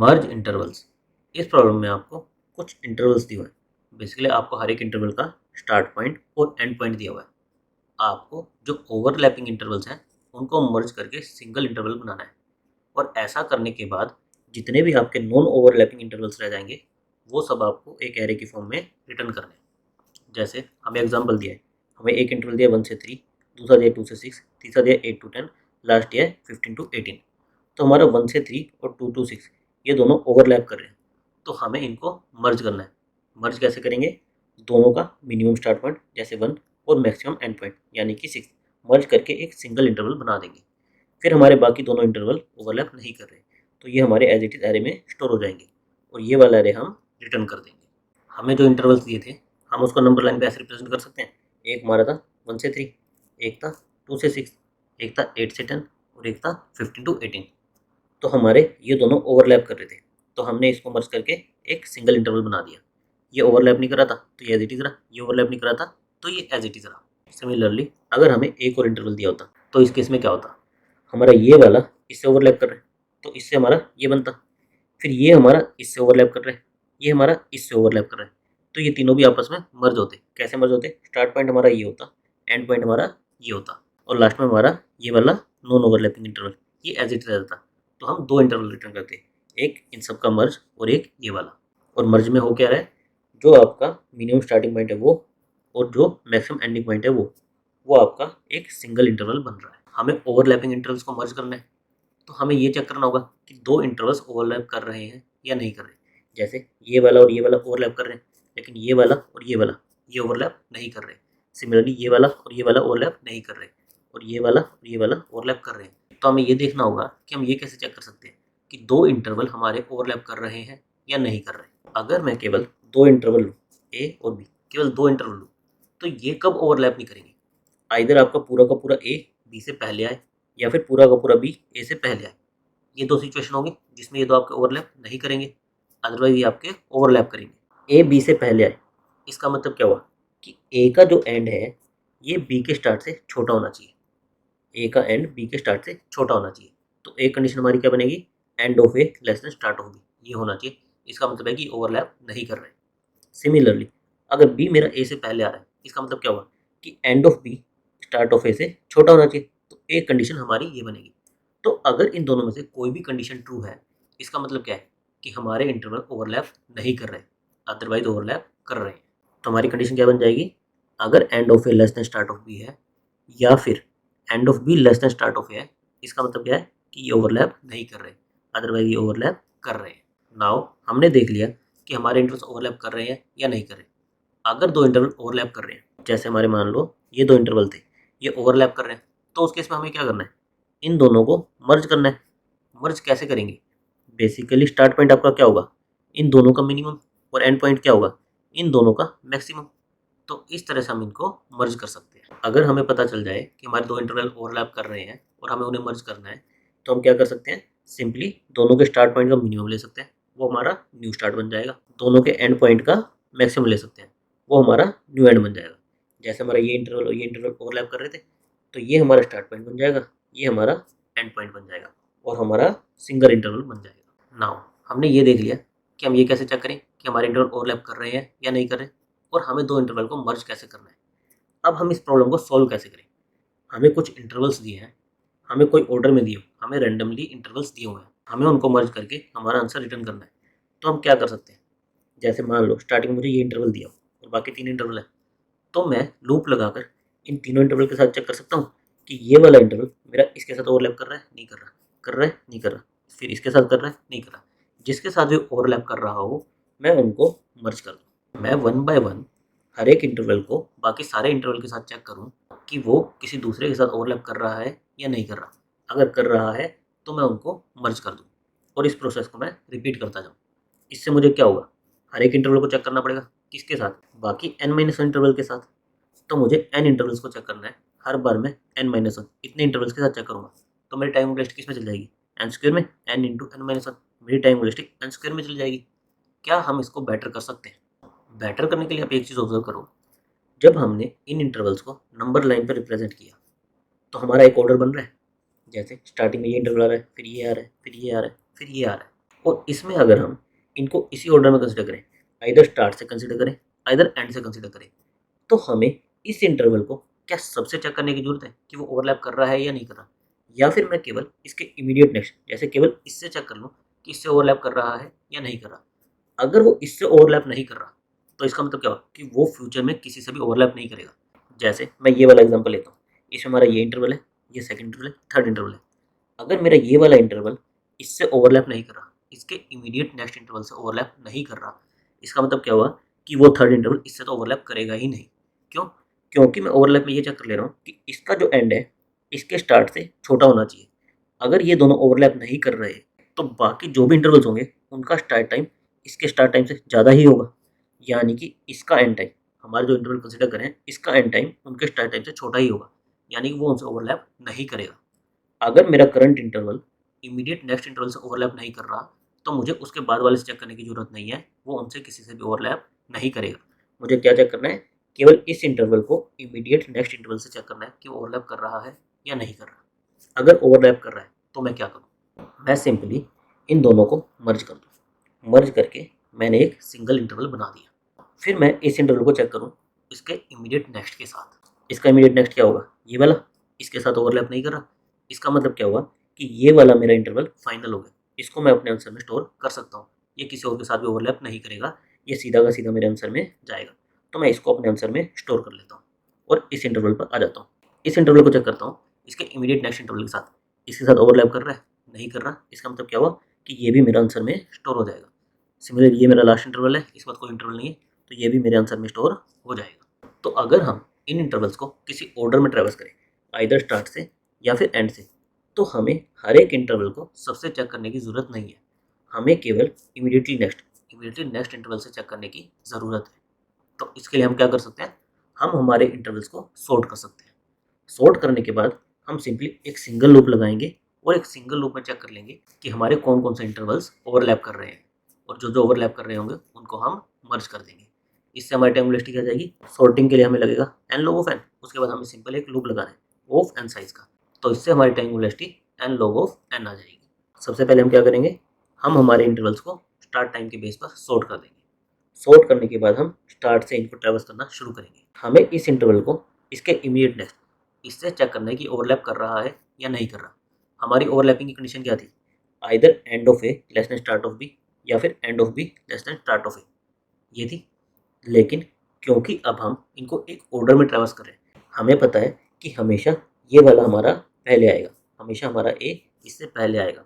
मर्ज intervals. इस problem में आपको कुछ इंटरवल्स दिए हुए हैं। बेसिकली आपको हर एक इंटरवल का स्टार्ट पॉइंट और एंड पॉइंट दिया हुआ है। आपको जो ओवरलैपिंग इंटरवल्स हैं उनको मर्ज करके सिंगल इंटरवल बनाना है, और ऐसा करने के बाद जितने भी आपके नॉन ओवरलैपिंग इंटरवल्स रह जाएंगे वो सब आपको एक एरे की फॉर्म में रिटर्न करने हैं। जैसे हमें एग्जाम्पल दिया है, हमें एक इंटरवल दिया 1 से 3, दूसरा दिया 2 से 6, तीसरा दिया 8 to 10, लास्ट दिया 15 to 18। तो हमारा 1 से 3 और 2 to 6 ये दोनों ओवरलैप कर रहे हैं, तो हमें इनको मर्ज करना है। मर्ज कैसे करेंगे? दोनों का मिनिमम स्टार्ट पॉइंट जैसे 1 और मैक्सिमम एंड पॉइंट यानी कि 6 मर्ज करके एक सिंगल इंटरवल बना देंगे। फिर हमारे बाकी दोनों इंटरवल ओवरलैप नहीं कर रहे, तो ये हमारे एज इट इज एरे में स्टोर हो जाएंगे, और ये वाला एरे हम रिटर्न कर देंगे। हमें जो इंटरवल्स दिए थे हम उसको नंबर लाइन पे ऐसे रिप्रेजेंट कर सकते हैं। एक हमारा था 1 से 3, एक था 2 से 6, एक था 8 से 10 और एक था 15 to 18। तो हमारे ये दोनों ओवरलैप कर रहे थे, तो हमने इसको मर्ज करके एक सिंगल इंटरवल बना दिया। ये ओवरलैप नहीं कर रहा था तो ये एज इट इज रहा, ये ओवरलैप नहीं कर रहा था तो ये एज इट इज रहा। सिमिलरली अगर हमें एक और इंटरवल दिया होता तो इस केस में क्या होता? हमारा ये वाला इससे ओवरलैप कर रहा है तो इससे हमारा ये बनता, फिर ये हमारा इससे ओवरलैप कर रहा है, ये हमारा इससे ओवरलैप कर रहा है, तो ये तीनों भी आपस में मर्ज होते। कैसे मर्ज होते? स्टार्ट पॉइंट हमारा ये होता, एंड पॉइंट हमारा ये होता, और लास्ट में हमारा ये वाला नॉन ओवरलैपिंग इंटरवल ये एज इट रहता। तो हम दो इंटरवल रिटर्न करते, एक इन सब का मर्ज और एक ये वाला। और मर्ज में हो क्या रहा है? जो आपका मिनिमम स्टार्टिंग पॉइंट है वो, और जो मैक्सिमम एंडिंग पॉइंट है वो आपका एक सिंगल इंटरवल बन रहा है। हमें ओवरलैपिंग इंटरवल्स को मर्ज करना है, तो हमें ये चेक करना होगा कि दो इंटरवल्स ओवरलैप कर रहे हैं या नहीं कर रहे। जैसे ये वाला और ये वाला ओवरलैप कर रहे हैं, लेकिन ये वाला और ये ओवरलैप नहीं कर रहे। सिमिलरली ये वाला और ये वाला ओवरलैप नहीं कर रहे, और ये वाला और ये वाला ओवरलैप कर रहे हैं। तो हमें ये देखना होगा कि हम ये कैसे चेक कर सकते हैं कि दो इंटरवल हमारे ओवरलैप कर रहे हैं या नहीं कर रहे। अगर मैं केवल दो इंटरवल लूँ, ए और बी, केवल दो इंटरवल लूँ, तो ये कब ओवरलैप नहीं करेंगे? आइदर आपका पूरा का पूरा ए बी से पहले आए, या फिर पूरा का पूरा बी ए से पहले आए। ये दो सिचुएशन होगी जिसमें ये दो आपके ओवरलैप नहीं करेंगे, अदरवाइज ये आपके ओवरलैप करेंगे। ए बी से पहले आए, इसका मतलब क्या हुआ कि ए का जो एंड है ये बी के स्टार्ट से छोटा होना चाहिए। ए का एंड बी के स्टार्ट से छोटा होना चाहिए, तो एक कंडीशन हमारी क्या बनेगी? End of A less than start of b, ये होना चाहिए। इसका मतलब है कि ओवरलैप नहीं कर रहे। सिमिलरली अगर बी मेरा ए से पहले आ रहा है, इसका मतलब क्या हुआ कि end of B start of A से छोटा होना चाहिए, तो एक कंडीशन हमारी ये बनेगी। तो अगर इन दोनों में से कोई भी कंडीशन ट्रू है, इसका मतलब क्या है कि हमारे इंटरवल ओवरलैप नहीं कर रहे, अदरवाइज ओवरलैप कर रहे हैं। तो हमारी कंडीशन क्या बन जाएगी? अगर end of A less than start of B है, या फिर end of B less than start of A है, इसका मतलब क्या है कि ये ओवरलैप नहीं कर रहे, अदरवाइज ये ओवरलैप कर रहे हैं। नाउ हमने देख लिया कि हमारे इंटरवल्स ओवरलैप कर रहे हैं या नहीं कर रहे। अगर दो इंटरवल ओवरलैप कर रहे हैं, जैसे हमारे मान लो ये दो इंटरवल थे, ये ओवरलैप कर रहे हैं, तो उस केस में हमें क्या करना है? इन दोनों को मर्ज करना है। मर्ज कैसे करेंगे? बेसिकली स्टार्ट पॉइंट आपका क्या होगा? इन दोनों का मिनिमम, और एंड पॉइंट क्या होगा? इन दोनों का मैक्सिमम। तो इस तरह से हम इनको मर्ज कर सकते हैं। अगर हमें पता चल जाए कि हमारे दो इंटरवल ओवरलैप कर रहे हैं और हमें उन्हें मर्ज करना है, तो हम क्या कर सकते हैं? सिंपली दोनों के स्टार्ट पॉइंट का मिनिमम ले सकते हैं, वो हमारा न्यू स्टार्ट बन जाएगा। दोनों के एंड पॉइंट का मैक्सिमम ले सकते हैं, वो हमारा न्यू एंड बन जाएगा। जैसे हमारा ये इंटरवल और ये इंटरवल ओवरलैप कर रहे थे, तो ये हमारा स्टार्ट पॉइंट बन जाएगा, ये हमारा एंड पॉइंट बन जाएगा, और हमारा सिंगल इंटरवल बन जाएगा। नाउ हमने ये देख लिया कि हम ये कैसे चेक करें कि हमारे इंटरवल ओवरलैप कर रहे हैं या नहीं कर रहे, और हमें दो इंटरवल को मर्ज कैसे करना है। अब हम इस प्रॉब्लम को सॉल्व कैसे करें? हमें कुछ इंटरवल्स दिए हैं, हमें कोई ऑर्डर में दिए, हमें रैंडमली इंटरवल्स दिए हुए हैं, हमें उनको मर्ज करके हमारा आंसर रिटर्न करना है। तो हम क्या कर सकते हैं? जैसे मान लो स्टार्टिंग में मुझे ये इंटरवल दिया और बाकी तीन इंटरवल है, तो मैं लूप लगाकर इन तीनों इंटरवल के साथ चेक कर सकता हूँ कि ये वाला इंटरवल मेरा इसके साथ ओवरलैप कर रहा है, नहीं कर रहा, कर रहा है, नहीं कर रहा, फिर इसके साथ कर रहा है, नहीं कर रहा। जिसके साथ भी ओवरलैप कर रहा हो मैं उनको मर्ज कर दूँ। मैं वन बाय वन हर एक इंटरवल को बाकी सारे इंटरवल के साथ चेक करूँ कि वो किसी दूसरे के साथ ओवरलैप कर रहा है या नहीं कर रहा। अगर कर रहा है तो मैं उनको मर्ज कर दूँ, और इस प्रोसेस को मैं रिपीट करता जाऊँ। इससे मुझे क्या होगा? हर एक इंटरवल को चेक करना पड़ेगा, किसके साथ? बाकी n-1 इंटरवल के साथ। तो मुझे n इंटरवल्स को चेक करना है, हर बार मैं n-1 इतने इंटरवल्स के साथ चेक करूँगा। तो मेरी टाइम वेस्ट किस में चल जाएगी? n स्क्वायर में, n इंटू n-1, मेरी टाइम वेस्ट n स्क्वायर में चल जाएगी। क्या हम इसको बेटर कर सकते हैं? बेटर करने के लिए आप एक चीज़ ऑब्जर्व करो, जब हमने इन इंटरवल्स को नंबर लाइन पर रिप्रेजेंट किया तो हमारा एक ऑर्डर बन रहा है। जैसे स्टार्टिंग में ये इंटरवल आ रहा है, फिर ये आ रहा है, फिर ये आ रहा है, फिर ये आ रहा है। और इसमें अगर हम इनको इसी ऑर्डर में कंसिडर करें, आइदर स्टार्ट से कंसिडर करें, आइदर एंड से कंसिडर करें, तो हमें इस इंटरवल को क्या सबसे चेक करने की जरूरत है कि वो ओवरलैप कर रहा है या नहीं कर रहा, या फिर मैं केवल इसके इमीडिएट नेक्स्ट जैसे केवल इससे चेक कर लूँ कि इससे ओवरलैप कर रहा है या नहीं कर रहा। अगर वो इससे ओवरलैप नहीं कर रहा तो इसका मतलब क्या हुआ कि वो फ्यूचर में किसी से भी ओवरलैप नहीं करेगा। जैसे मैं ये वाला एग्जांपल लेता हूँ, इसमें हमारा ये इंटरवल है, ये सेकंड इंटरवल है, थर्ड इंटरवल है। अगर मेरा ये वाला इंटरवल इससे ओवरलैप नहीं कर रहा, इसके इमीडिएट नेक्स्ट इंटरवल से ओवरलैप नहीं कर रहा, इसका मतलब क्या हुआ कि वो थर्ड इंटरवल इससे तो ओवरलैप करेगा ही नहीं। क्यों? क्योंकि मैं ओवरलैप में ये चेक कर ले रहा हूँ कि इसका जो एंड है इसके स्टार्ट से छोटा होना चाहिए। अगर ये दोनों ओवरलैप नहीं कर रहे तो बाकी जो भी इंटरवल्स होंगे उनका स्टार्ट टाइम इसके स्टार्ट टाइम से ज़्यादा ही होगा, यानी कि इसका एंड टाइम, हमारे जो इंटरवल कंसिडर करें इसका एंड टाइम उनके स्टार्ट टाइम से छोटा ही होगा, यानी कि वो उनसे ओवरलैप नहीं करेगा। अगर मेरा current interval immediate next interval से ओवरलैप नहीं कर रहा तो मुझे उसके बाद वाले से चेक करने की ज़रूरत नहीं है, वो उनसे किसी से भी ओवरलैप नहीं करेगा। मुझे क्या चेक करना है, केवल इस इंटरवल को इमीडिएट नेक्स्ट इंटरवल से चेक करना है कि वो ओवरलैप कर रहा है या नहीं कर रहा। अगर ओवरलैप कर रहा है तो मैं क्या करूँ, मैं सिंपली इन दोनों को मर्ज कर दूँ। मर्ज करके मैंने एक सिंगल इंटरवल बना दिया। फिर मैं इस इंटरवल को चेक करूँ इसके इमीडिएट नेक्स्ट के साथ। इसका इमीडिएट नेक्स्ट क्या होगा, ये वाला, इसके साथ ओवरलैप नहीं कर रहा। इसका मतलब क्या हुआ कि ये वाला मेरा इंटरवल फाइनल हो गया, इसको मैं अपने आंसर में स्टोर कर सकता हूँ। ये किसी और के साथ भी ओवरलैप नहीं करेगा, ये सीधा का सीधा मेरे आंसर में जाएगा। तो मैं इसको अपने आंसर में स्टोर कर लेता हूँ और इस इंटरवल पर आ जाता हूँ। इस इंटरवल को चेक करता हूँ इसके इमीडिएट नेक्स्ट इंटरवल के साथ, इसके साथ ओवरलैप कर रहा है, नहीं कर रहा। इसका मतलब क्या हुआ कि ये भी मेरा आंसर में स्टोर हो जाएगा। सिमिलर ये मेरा लास्ट इंटरवल है, इस बात कोई इंटरवल नहीं है, तो ये भी मेरे आंसर में स्टोर हो जाएगा। तो अगर हम इन इंटरवल्स को किसी ऑर्डर में ट्रेवर्स करें, आइदर स्टार्ट से या फिर एंड से, तो हमें हर एक इंटरवल को सबसे चेक करने की ज़रूरत नहीं है, हमें केवल इमीडिएटली नेक्स्ट इंटरवल से चेक करने की ज़रूरत है। तो इसके लिए हम क्या कर सकते हैं, हम हमारे इंटरवल्स को सॉर्ट कर सकते हैं। सॉर्ट करने के बाद हम सिंपली एक सिंगल लूप लगाएंगे और एक सिंगल लूप में चेक कर लेंगे कि हमारे कौन कौन से इंटरवल्स ओवरलैप कर रहे हैं, और जो जो ओवरलैप कर रहे होंगे उनको हम मर्ज कर देंगे। इससे हमारी टाइम वेस्टिंग आ जाएगी। सॉर्टिंग के लिए हमें लगेगा एन लॉग ऑफ एन, उसके बाद हमें सिंपल एक लूप लगाना है ऑफ एन साइज का, तो इससे हमारी time wasting N log of N आ जाएगी। सबसे पहले हम क्या करेंगे, हम हमारे इंटरवल्स को स्टार्ट टाइम के बेस पर सॉर्ट कर देंगे। सॉर्ट करने के बाद हम स्टार्ट से इनको ट्रेवर्स करना शुरू करेंगे। हमें इस इंटरवल को इसके इमीडिएट नेक्स्ट इससे चेक करना है कि ओवरलैप कर रहा है या नहीं कर रहा। हमारी ओवरलैपिंग की कंडीशन क्या थी, either end of A less than start of B या फिर end of B less than start of A, ये थी। लेकिन क्योंकि अब हम इनको एक ऑर्डर में ट्रेवर्स कर रहे हैं, हमें पता है कि हमेशा ये वाला हमारा पहले आएगा, हमेशा हमारा ए इससे पहले आएगा।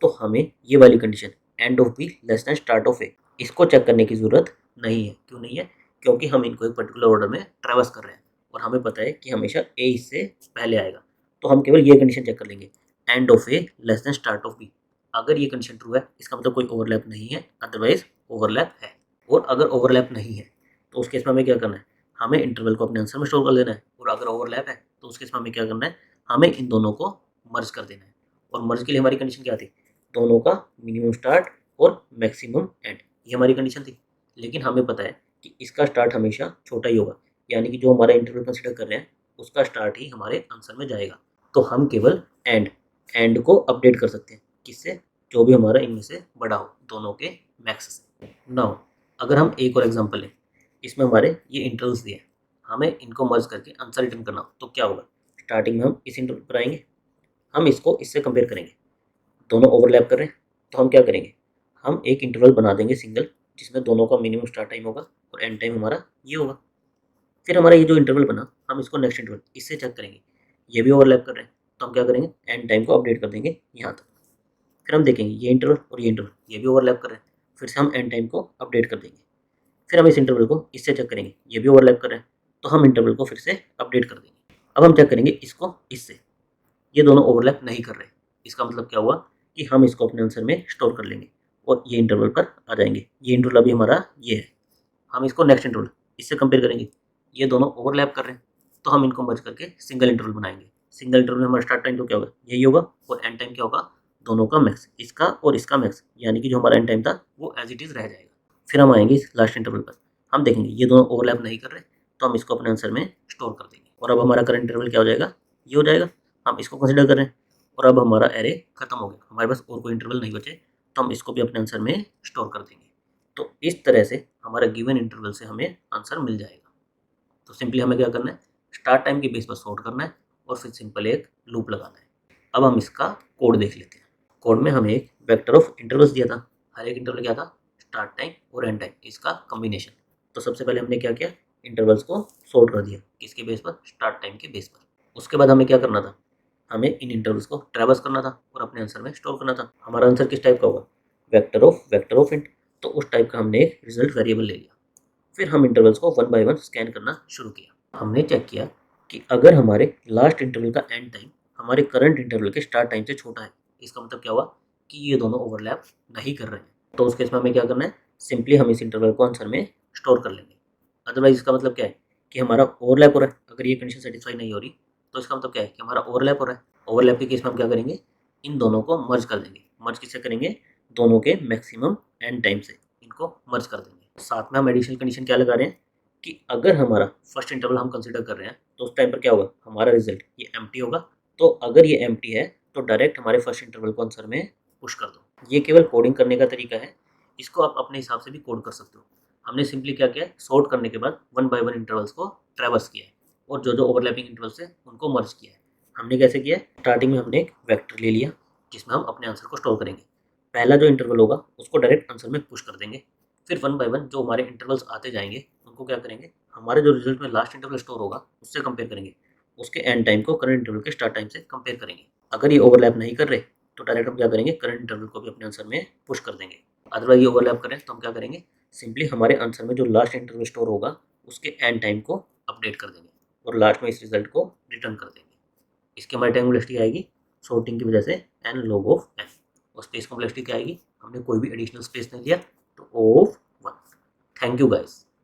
तो हमें ये वाली condition end of B less than start of A, इसको चेक करने की ज़रूरत नहीं है। क्यों नहीं है, क्योंकि हम इनको एक पर्टिकुलर ऑर्डर में ट्रेवर्स कर रहे हैं और हमें पता है कि हमेशा ए इससे पहले आएगा। तो हम केवल ये कंडीशन चेक कर लेंगे, end of A less than start of b. अगर ये कंडीशन ट्रू है इसका मतलब कोई ओवरलैप नहीं है, अदरवाइज ओवरलैप है। और अगर ओवरलैप नहीं है तो उस केस में हमें क्या करना है, हमें इंटरवल को अपने आंसर में स्टोर कर देना है। और अगर ओवरलैप है तो उस केस में हमें क्या करना है, हमें इन दोनों को मर्ज कर देना है। और मर्ज के लिए हमारी कंडीशन क्या थी, दोनों का मिनिमम स्टार्ट और मैक्सिमम एंड, ये हमारी कंडीशन थी। लेकिन हमें पता है कि इसका स्टार्ट हमेशा छोटा ही होगा, यानी कि जो हमारा इंटरवल कंसिडर कर रहे हैं उसका स्टार्ट ही हमारे आंसर में जाएगा। तो हम केवल एंड को अपडेट कर सकते हैं, किससे, जो भी हमारा इनमें से बड़ा हो, दोनों के मैक्स से। नाउ अगर हम एक और एग्जांपल लें, इसमें हमारे ये इंटरवल्स दिए हैं, हमें इनको मर्ज करके आंसर रिटर्न करना हो तो क्या होगा, स्टार्टिंग में हम इस इंटरवल पर आएंगे, हम इसको इससे कंपेयर करेंगे, दोनों ओवरलैप कर रहे हैं, तो हम क्या करेंगे, हम एक इंटरवल बना देंगे सिंगल, जिसमें दोनों का मिनिमम स्टार्ट टाइम होगा और एंड टाइम हमारा ये होगा। फिर हमारा ये जो इंटरवल बना, हम इसको नेक्स्ट इंटरवल इससे चेक करेंगे, ये भी ओवरलैप कर रहे हैं, तो हम क्या करेंगे, एंड टाइम को अपडेट कर देंगे यहाँ तक। फिर हम देखेंगे ये इंटरवल और ये इंटरवल ये भी ओवरलैप कर रहे हैं, फिर से हम एंड टाइम को अपडेट कर देंगे। फिर हम इस इंटरवल को इससे चेक करेंगे, ये भी ओवरलैप कर रहे हैं, तो हम इंटरवल को फिर से अपडेट कर देंगे। अब हम चेक करेंगे इसको इससे, ये दोनों ओवरलैप नहीं कर रहे। इसका मतलब क्या हुआ कि हम इसको अपने आंसर में स्टोर कर लेंगे और ये इंटरवल पर आ जाएंगे। ये इंटरवल अभी हमारा ये है, हम इसको नेक्स्ट इंटरवल इससे कंपेयर करेंगे, ये दोनों ओवरलैप कर रहे हैं, तो हम इनको मर्ज करके सिंगल इंटरवल बनाएंगे। सिंगल इंटरवल में हमारा स्टार्ट टाइम तो क्या होगा, यही होगा, और एंड टाइम क्या होगा, दोनों का मैक्स, इसका और इसका मैक्स, यानी कि जो हमारा एंड टाइम था वो एज इट इज़ रह जाएगा। फिर हम आएंगे इस लास्ट इंटरवल पर, हम देखेंगे ये दोनों ओवरलैप नहीं कर रहे, तो हम इसको अपने आंसर में स्टोर कर देंगे। और अब हमारा करंट इंटरवल क्या हो जाएगा, ये हो जाएगा, हम इसको कंसिडर कर रहे हैं। और अब हमारा एरे खत्म हो गया, हमारे पास और कोई इंटरवल नहीं बचे, तो हम इसको भी अपने आंसर में स्टोर कर देंगे। तो इस तरह से हमारा गिवन इंटरवल से हमें आंसर मिल जाएगा। तो सिंपली हमें क्या करना है, स्टार्ट टाइम के बेस पर सॉर्ट करना है और फिर सिंपल एक लूप लगाना है। अब हम इसका कोड देख लेते हैं। कोड में हमें एक वेक्टर ऑफ इंटरवल्स दिया था, हर एक इंटरवल क्या था, स्टार्ट टाइम और एंड टाइम, इसका कॉम्बिनेशन। तो सबसे पहले हमने क्या किया, इंटरवल्स को सॉर्ट कर दिया, किसके बेस पर, स्टार्ट टाइम के बेस पर। उसके बाद हमें क्या करना था, हमें इन इंटरवल्स को ट्रैवर्स करना था और अपने आंसर में स्टोर करना था। हमारा आंसर किस टाइप का होगा, वेक्टर ऑफ इंट। तो उस टाइप का हमने एक रिजल्ट वेरिएबल ले लिया। फिर हम इंटरवल्स को वन बाय वन स्कैन करना शुरू किया। हमने चेक किया कि अगर हमारे लास्ट इंटरवल का एंड टाइम हमारे करंट इंटरवल के स्टार्ट टाइम से छोटा है, इसका मतलब क्या हुआ कि ये दोनों ओवरलैप नहीं कर रहे हैं। तो उस केस में हमें क्या करना है, सिंपली हम इस इंटरवल को आंसर में स्टोर कर लेंगे। अदरवाइज इसका मतलब क्या है कि हमारा ओवरलैप हो रहा है। अगर ये कंडीशन सेटिस्फाई नहीं हो रही तो इसका मतलब क्या है कि हमारा ओवरलैप हो रहा है। ओवरलैप के केस में हम क्या करेंगे, इन दोनों को मर्ज कर देंगे। मर्ज किससे करेंगे, दोनों के मैक्सिमम एंड टाइम से इनको मर्ज कर देंगे। साथ में हम एडिशनल कंडीशन क्या लगा रहे हैं कि अगर हमारा फर्स्ट इंटरवल हम कंसिडर कर रहे हैं तो उस टाइम पर क्या होगा, हमारा रिजल्ट ये एम्प्टी होगा। तो अगर ये एम्प्टी है तो डायरेक्ट हमारे फर्स्ट इंटरवल को आंसर में पुश कर दो। ये केवल कोडिंग करने का तरीका है, इसको आप अपने हिसाब से भी कोड कर सकते हो। हमने सिंपली क्या किया, सॉर्ट करने के बाद वन बाय वन इंटरवल्स को ट्रैवर्स किया है और जो जो ओवरलैपिंग इंटरवल्स है उनको मर्ज किया है। हमने कैसे किया है, स्टार्टिंग में हमने एक वेक्टर ले लिया जिसमें हम अपने आंसर को स्टोर करेंगे। पहला जो इंटरवल होगा उसको डायरेक्ट आंसर में पुश कर देंगे। फिर वन बाय वन जो हमारे इंटरवल्स आते जाएंगे उनको क्या करेंगे, हमारे जो रिजल्ट में लास्ट इंटरवल स्टोर होगा उससे कंपेयर करेंगे। उसके एंड टाइम को करंट इंटरवल के स्टार्ट टाइम से कंपेयर करेंगे। अगर ये ओवरलैप नहीं कर रहे तो डायरेक्ट हम क्या करेंगे, करंट इंटरवल को भी अपने आंसर में पुश कर देंगे। अदरवाइज ये ओवरलैप करें तो हम क्या करेंगे, सिंपली हमारे आंसर में जो लास्ट इंटरवल स्टोर होगा उसके एंड टाइम को अपडेट कर देंगे और लास्ट में इस रिजल्ट को रिटर्न कर देंगे। इसकी हमारी टाइम कॉम्प्लेक्सिटी आएगी सॉर्टिंग की वजह से एन लॉग ऑफ एन। और स्पेस कॉम्प्लेक्सिटी क्या आएगी, हमने कोई भी एडिशनल स्पेस नहीं लिया तो O of one. Thank you guys.